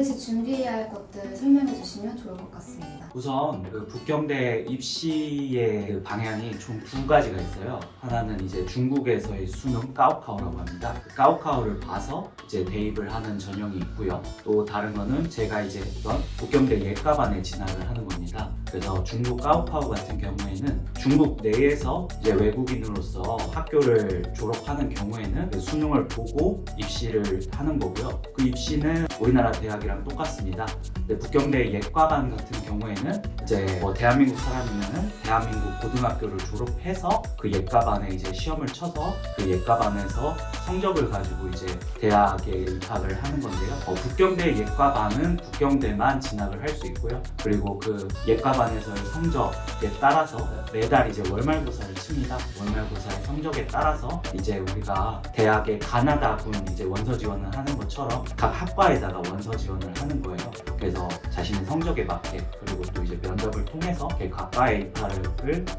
반드시 준비해야 할 것들 설명해 주시면 좋을 것 같습니다. 우선 그 북경대 입시의 그 방향이 총 두 가지가 있어요. 하나는 이제 중국에서의 수능 가오카오라고 합니다. 그 가오카오를 봐서 이제 대입을 하는 전형이 있고요. 또 다른 거는 제가 이제 했던 북경대 예과반에 진학을 하는 겁니다. 그래서 중국 가오카오 같은 경우에는 중국 내에서 이제 외국인으로서 학교를 졸업하는 경우에는 그 수능을 보고 입시를 하는 거고요. 그 입시는 우리나라 대학이랑 똑같습니다. 근데 북경대 예과반 같은 경우에는 이제 뭐 대한민국 사람이면은 대한민국 고등학교를 졸업해서 그 예과반에 이제 시험을 쳐서 그 예과반에서 성적을 가지고 이제 대학에 입학을 하는 건데요. 북경대 예과반은 북경대만 진학을 할 수 있고요. 그리고 그 예과반에서의 성적에 따라서 매달 이제 월말고사를 칩니다. 월말고사의 성적에 따라서 이제 우리가 대학에 가나다군 이제 원서 지원을 하는 것처럼 각 학과에다가 원서 지원을 하는 거예요. 그래서 자신의 성적에 맞게 그리고 또 이제 면접을 통해서 각과의 입학을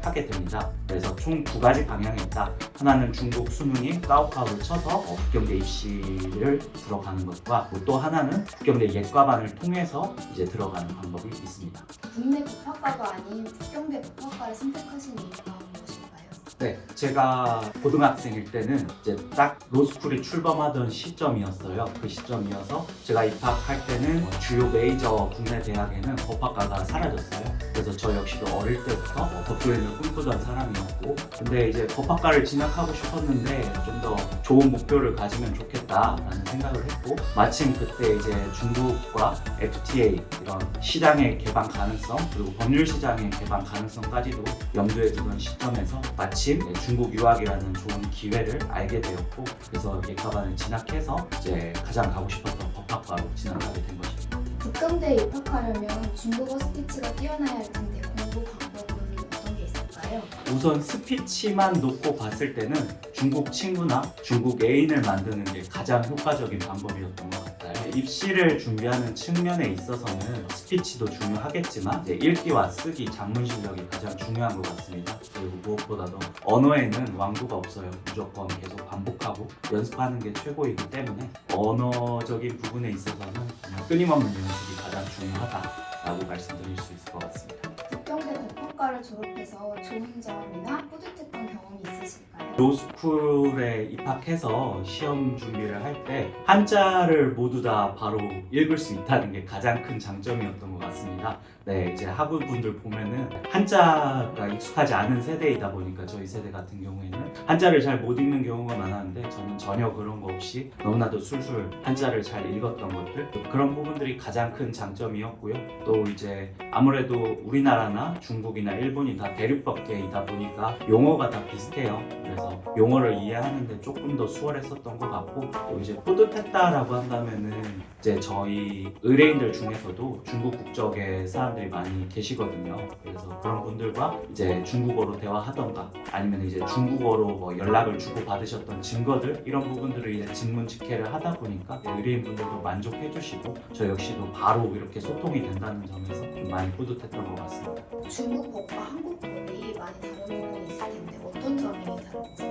하게 됩니다. 그래서 총 두 가지 방향이 있다. 하나는 중국 수능인 가오카오를 쳐서 북경대 입시를 들어가는 것과 또 하나는 북경대 예과반을 통해서 이제 들어가는 방법이 있습니다. 국내 법학과가 아닌 북경대 법학과를 선택하신 이유가 무엇일까요? 네, 제가 고등학생일 때는 이제 딱 로스쿨이 출범하던 시점이었어요. 그 시점이어서 제가 입학할 때는 주요 메이저 국내 대학에는 법학과가 사라졌어요. 그래서 저 역시도 어릴 때부터 법조인을 꿈꾸던 사람이었고, 근데 이제 법학과를 진학하고 싶었는데 좀 더 좋은 목표를 가지면 좋겠다라는 생각을 했고, 마침 그때 이제 중국과 FTA 이런 시장의 개방 가능성 그리고 법률 시장의 개방 가능성까지도 염두에 두던 시점에서 마침 중국 유학이라는 좋은 기회를 알게 되었고, 그래서 예과반을 진학해서 이제 가장 가고 싶었던 법학과로 진학하게 된 것입니다. 북경대에 입학하려면 중국어 스피치가 뛰어나야 할 텐데 공부 방법은 어떤 게 있을까요? 우선 스피치만 놓고 봤을 때는 중국 친구나 중국 애인을 만드는 게 가장 효과적인 방법이었던 것 같아요. 입시를 준비하는 측면에 있어서는 스피치도 중요하겠지만 이제 읽기와 쓰기, 작문 실력이 가장 중요한 것 같습니다. 그리고 무엇보다도 언어에는 왕도가 없어요. 무조건 계속 반복하고 연습하는 게 최고이기 때문에 언어적인 부분에 있어서는 그냥 끊임없는 연습이 가장 중요하다라고 말씀드릴 수 있을 것 같습니다. 북경대 법학과를 졸업해서 좋은 점이나 뿌듯했던 경험이 있으실까요? 로스쿨에 입학해서 시험 준비를 할 때 한자를 모두 다 바로 읽을 수 있다는 게 가장 큰 장점이었던 것 같습니다. 네, 이제 학우분들 보면은 한자가 익숙하지 않은 세대이다 보니까 저희 세대 같은 경우에는 한자를 잘 못 읽는 경우가 많았는데 저는 전혀 그런 거 없이 너무나도 술술 한자를 잘 읽었던 것들, 그런 부분들이 가장 큰 장점이었고요. 또 이제 아무래도 우리나라나 중국이나 일본이 다 대륙법계이다 보니까 용어가 다 비슷해요. 그래서 용어를 이해하는데 조금 더 수월했었던 것 같고, 또 이제 뿌듯했다라고 한다면은 이제 저희 의뢰인들 중에서도 중국 국적의 사람들이 많이 계시거든요. 그래서 그런 분들과 이제 중국어로 대화하던가 아니면 이제 중국어로 뭐 연락을 주고 받으셨던 증거들, 이런 부분들을 이제 직문직해를 하다 보니까 의뢰인분들도 만족해 주시고 저 역시도 바로 이렇게 소통이 된다는 점에서 좀 많이 뿌듯했던 것 같습니다. 중국 법과 한국 법이 많이 다른 부분이 있을 텐데 어떤 점이 다른지?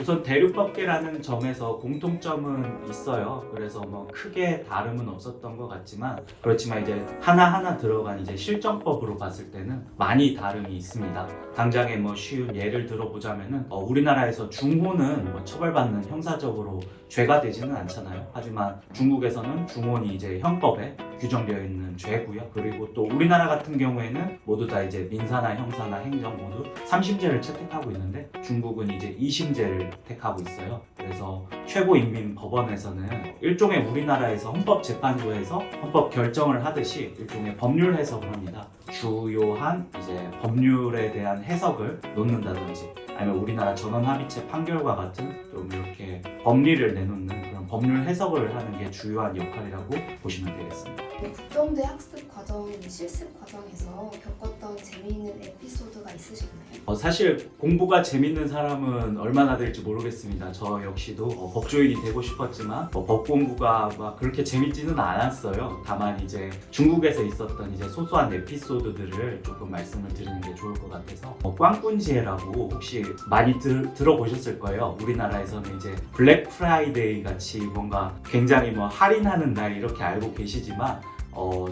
우선 대륙법계라는 점에서 공통점은 있어요. 그래서 뭐 크게 다름은 없었던 것 같지만, 그렇지만 이제 하나하나 들어간 이제 실정법으로 봤을 때는 많이 다름이 있습니다. 당장에 뭐 쉬운 예를 들어보자면은 우리나라에서 중혼은 뭐 처벌받는 형사적으로 죄가 되지는 않잖아요. 하지만 중국에서는 중혼이 이제 형법에 규정되어 있는 죄고요. 그리고 또 우리나라 같은 경우에는 모두 다 이제 민사나 형사나 행정 모두 3심제를 채택하고 있는데 중국은 이제 2심제를 택하고 있어요. 그래서 최고인민법원에서는 일종의 우리나라에서 헌법재판소에서 헌법 결정을 하듯이 일종의 법률 해석을 합니다. 주요한 이제 법률에 대한 해석을 놓는다든지 아니면 우리나라 전원합의체 판결과 같은 좀 이렇게 법리를 내놓는 그런 법률 해석을 하는 게 주요한 역할이라고 보시면 되겠습니다. 북경대 학습 과정, 실습 과정에서 겪었던 재미있는 에피소드가 있으셨나요? 사실 공부가 재밌는 사람은 얼마나 될지 모르겠습니다. 저 역시도 법조인이 되고 싶었지만 법 공부가 막 그렇게 재밌지는 않았어요. 다만 이제 중국에서 있었던 이제 소소한 에피소드들을 조금 말씀을 드리는 게 좋을 것 같아서, 꽝꾼지혜라고 혹시 많이 들어보셨을 거예요. 우리나라에서는 이제 블랙 프라이데이 같이 뭔가 굉장히 뭐 할인하는 날 이렇게 알고 계시지만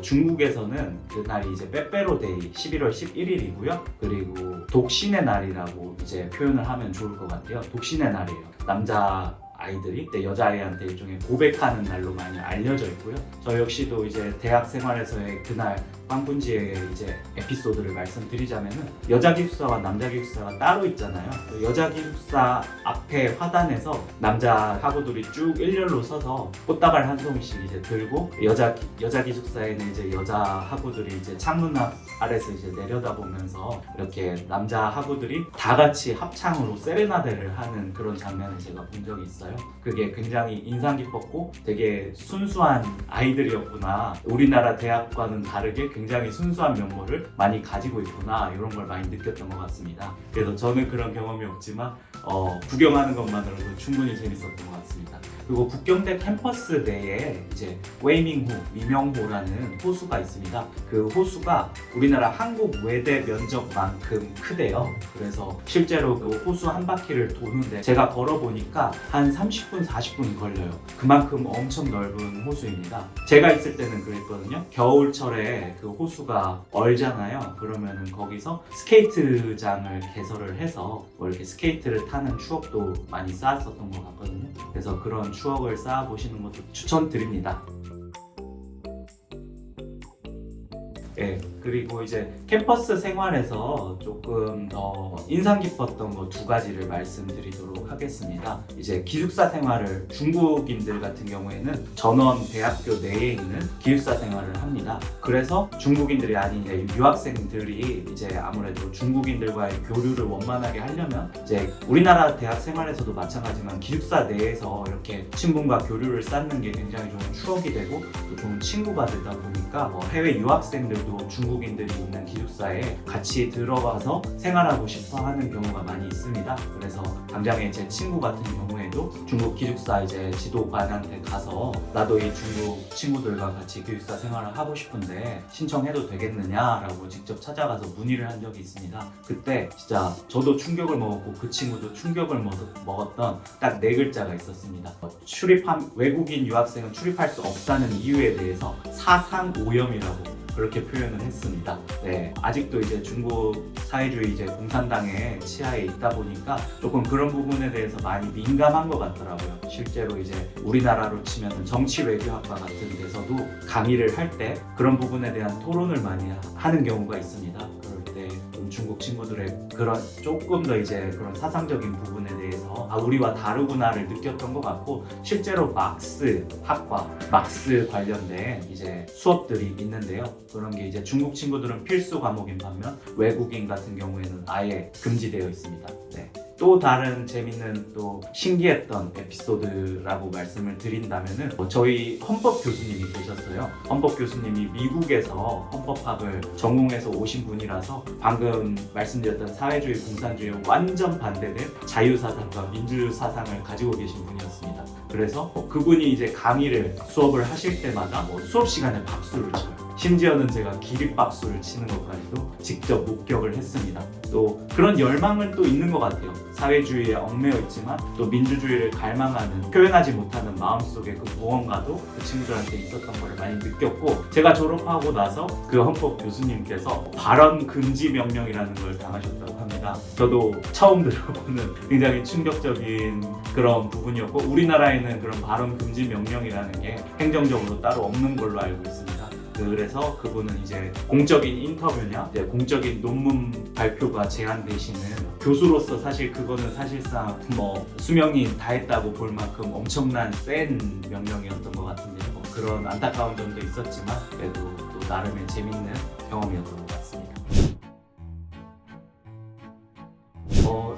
중국에서는 그날이 이제 빼빼로데이 11월 11일이고요. 그리고 독신의 날이라고 이제 표현을 하면 좋을 것 같아요. 독신의 날이에요. 남자 아이들이 여자아이한테 일종의 고백하는 날로 많이 알려져 있고요. 저 역시도 이제 대학 생활에서의 그날 빵분지의 이제 에피소드를 말씀드리자면은 여자 기숙사와 남자 기숙사가 따로 있잖아요. 여자 기숙사 앞에 화단에서 남자 학우들이 쭉 일렬로 서서 꽃다발 한 송이씩 이제 들고 여자 기숙사에는 이제 여자 학우들이 이제 창문 아래서 이제 내려다보면서 이렇게 남자 학우들이 다 같이 합창으로 세레나데를 하는 그런 장면을 제가 본 적이 있어요. 그게 굉장히 인상 깊었고 되게 순수한 아이들이었구나. 우리나라 대학과는 다르게 굉장히 순수한 면모를 많이 가지고 있구나, 이런 걸 많이 느꼈던 것 같습니다. 그래서 저는 그런 경험이 없지만 구경하는 것만으로도 충분히 재밌었던 것 같습니다. 그리고 북경대 캠퍼스 내에 이제 웨이밍호, 미명호라는 호수가 있습니다. 그 호수가 우리나라 한국 외대 면적만큼 크대요. 그래서 실제로 그 호수 한 바퀴를 도는데 제가 걸어보니까 한 30분, 40분 걸려요. 그만큼 엄청 넓은 호수입니다. 제가 있을 때는 그랬거든요. 겨울철에 그 호수가 얼잖아요. 그러면은 거기서 스케이트장을 개설을 해서 뭐 이렇게 스케이트를 타는 추억도 많이 쌓았었던 것 같거든요. 그래서 그런 추억을 쌓아보시는 것도 추천드립니다. 네, 그리고 이제 캠퍼스 생활에서 조금 더 인상 깊었던 거 두 가지를 말씀드리도록 하겠습니다. 이제 기숙사 생활을 중국인들 같은 경우에는 전원 대학교 내에 있는 기숙사 생활을 합니다. 그래서 중국인들이 아닌 이제 유학생들이 이제 아무래도 중국인들과의 교류를 원만하게 하려면 이제 우리나라 대학 생활에서도 마찬가지지만 기숙사 내에서 이렇게 친분과 교류를 쌓는 게 굉장히 좋은 추억이 되고 또 좋은 친구가 되다 보니까 해외 유학생들도 중국인들이 있는 기숙사에 같이 들어가서 생활하고 싶어 하는 경우가 많이 있습니다. 그래서 당장에 제 친구 같은 경우에도 중국 기숙사 이제 지도관한테 가서 나도 이 중국 친구들과 같이 기숙사 생활을 하고 싶은데 신청해도 되겠느냐라고 직접 찾아가서 문의를 한 적이 있습니다. 그때 진짜 저도 충격을 먹었고 그 친구도 충격을 먹었던 딱 네 글자가 있었습니다. 외국인 유학생은 출입할 수 없다는 이유에 대해서 사상오염이라고 그렇게 표현을 했습니다. 네, 아직도 이제 중국 사회주의 이제 공산당의 치하에 있다 보니까 조금 그런 부분에 대해서 많이 민감한 것 같더라고요. 실제로 이제 우리나라로 치면 정치외교학과 같은 데서도 강의를 할 때 그런 부분에 대한 토론을 많이 하는 경우가 있습니다. 그럴 때 중국 친구들의 그런 조금 더 이제 그런 사상적인 부분에 대해서 우리와 다르구나를 느꼈던 것 같고, 실제로 막스 학과, 막스 관련된 이제 수업들이 있는데요. 그런 게 이제 중국 친구들은 필수 과목인 반면 외국인 같은 경우에는 아예 금지되어 있습니다. 네. 또 다른 재밌는 또 신기했던 에피소드라고 말씀을 드린다면은 저희 헌법 교수님이 계셨어요. 헌법 교수님이 미국에서 헌법학을 전공해서 오신 분이라서 방금 말씀드렸던 사회주의 공산주의에 완전 반대된 자유사상과 민주사상을 가지고 계신 분이었습니다. 그래서 그분이 이제 수업을 하실 때마다 수업 시간에 박수를 쳐요. 심지어는 제가 기립박수를 치는 것까지도 직접 목격을 했습니다. 또 그런 열망은 또 있는 것 같아요. 사회주의에 얽매여 있지만 또 민주주의를 갈망하는, 표현하지 못하는 마음속의 그 무언가도 그 친구들한테 있었던 걸 많이 느꼈고, 제가 졸업하고 나서 그 헌법 교수님께서 발언 금지 명령이라는 걸 당하셨다고 합니다. 저도 처음 들어보는 굉장히 충격적인 그런 부분이었고, 우리나라에는 그런 발언 금지 명령이라는 게 행정적으로 따로 없는 걸로 알고 있습니다. 그래서 그분은 이제 공적인 인터뷰냐, 이제 공적인 논문 발표가 제한되시는 교수로서 사실 그거는 사실상 수명이 다했다고 볼 만큼 엄청난 센 명령이었던 것 같은데요. 그런 안타까운 점도 있었지만 그래도 또 나름의 재밌는 경험이었던 것 같습니다.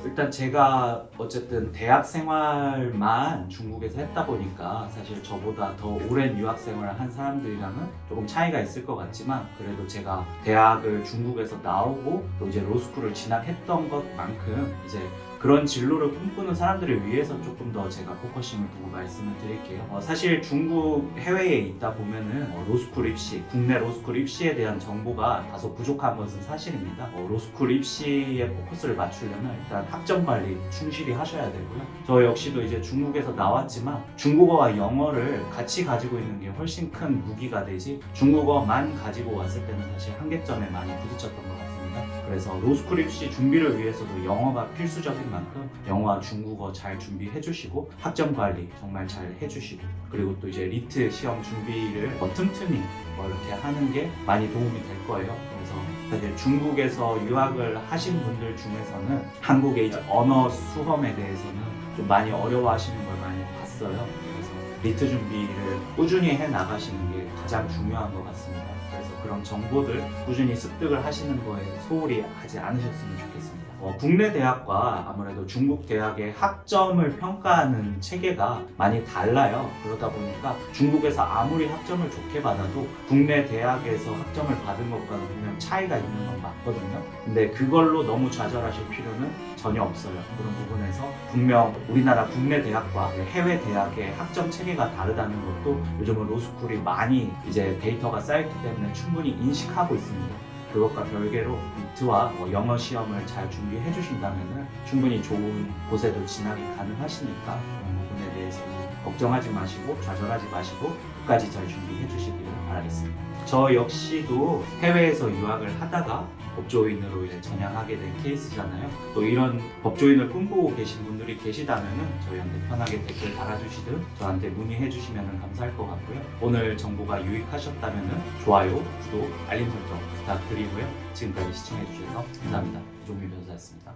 일단 제가 어쨌든 대학 생활만 중국에서 했다 보니까 사실 저보다 더 오랜 유학 생활을 한 사람들이랑은 조금 차이가 있을 것 같지만, 그래도 제가 대학을 중국에서 나오고 또 이제 로스쿨을 진학했던 것만큼 이제 그런 진로를 꿈꾸는 사람들을 위해서 조금 더 제가 포커싱을 두고 말씀을 드릴게요. 사실 중국 해외에 있다 보면은 로스쿨 입시, 국내 로스쿨 입시에 대한 정보가 다소 부족한 것은 사실입니다. 로스쿨 입시에 포커스를 맞추려면 일단 학점 관리 충실히 하셔야 되고요. 저 역시도 이제 중국에서 나왔지만 중국어와 영어를 같이 가지고 있는 게 훨씬 큰 무기가 되지, 중국어만 가지고 왔을 때는 사실 한계점에 많이 부딪혔던 것 같습니다. 그래서 로스쿨 입시 준비를 위해서도 영어가 필수적인 만큼 영어와 중국어 잘 준비해 주시고 학점 관리 정말 잘 해주시고, 그리고 또 이제 리트 시험 준비를 틈틈이 이렇게 하는 게 많이 도움이 될 거예요. 그래서 사실 중국에서 유학을 하신 분들 중에서는 한국의 이제 언어 수험에 대해서는 좀 많이 어려워하시는 걸 많이 봤어요. 그래서 리트 준비를 꾸준히 해 나가시는 게 가장 중요한 것 같습니다. 그래서 그런 정보들 꾸준히 습득을 하시는 거에 소홀히 하지 않으셨으면 좋겠습니다. 국내 대학과 아무래도 중국 대학의 학점을 평가하는 체계가 많이 달라요. 그러다 보니까 중국에서 아무리 학점을 좋게 받아도 국내 대학에서 학점을 받은 것과는 분명 차이가 있는 건 맞거든요. 근데 그걸로 너무 좌절하실 필요는 전혀 없어요. 그런 부분에서 분명 우리나라 국내 대학과 해외 대학의 학점 체계가 다르다는 것도 요즘은 로스쿨이 많이 이제 데이터가 쌓였기 때문에 충분히 인식하고 있습니다. 그것과 별개로 리트와 영어 시험을 잘 준비해 주신다면 충분히 좋은 곳에도 진학이 가능하시니까 그런 부분에 대해서는 걱정하지 마시고 좌절하지 마시고 끝까지 잘 준비해 주시기를 바라겠습니다. 저 역시도 해외에서 유학을 하다가 법조인으로 이제 전향하게 된 케이스잖아요. 또 이런 법조인을 꿈꾸고 계신 분들이 계시다면은 저희한테 편하게 댓글 달아주시든 저한테 문의해 주시면 감사할 것 같고요. 오늘 정보가 유익하셨다면은 좋아요, 구독, 알림 설정 부탁드리고요. 지금까지 시청해 주셔서 감사합니다. 조종민 변호사였습니다.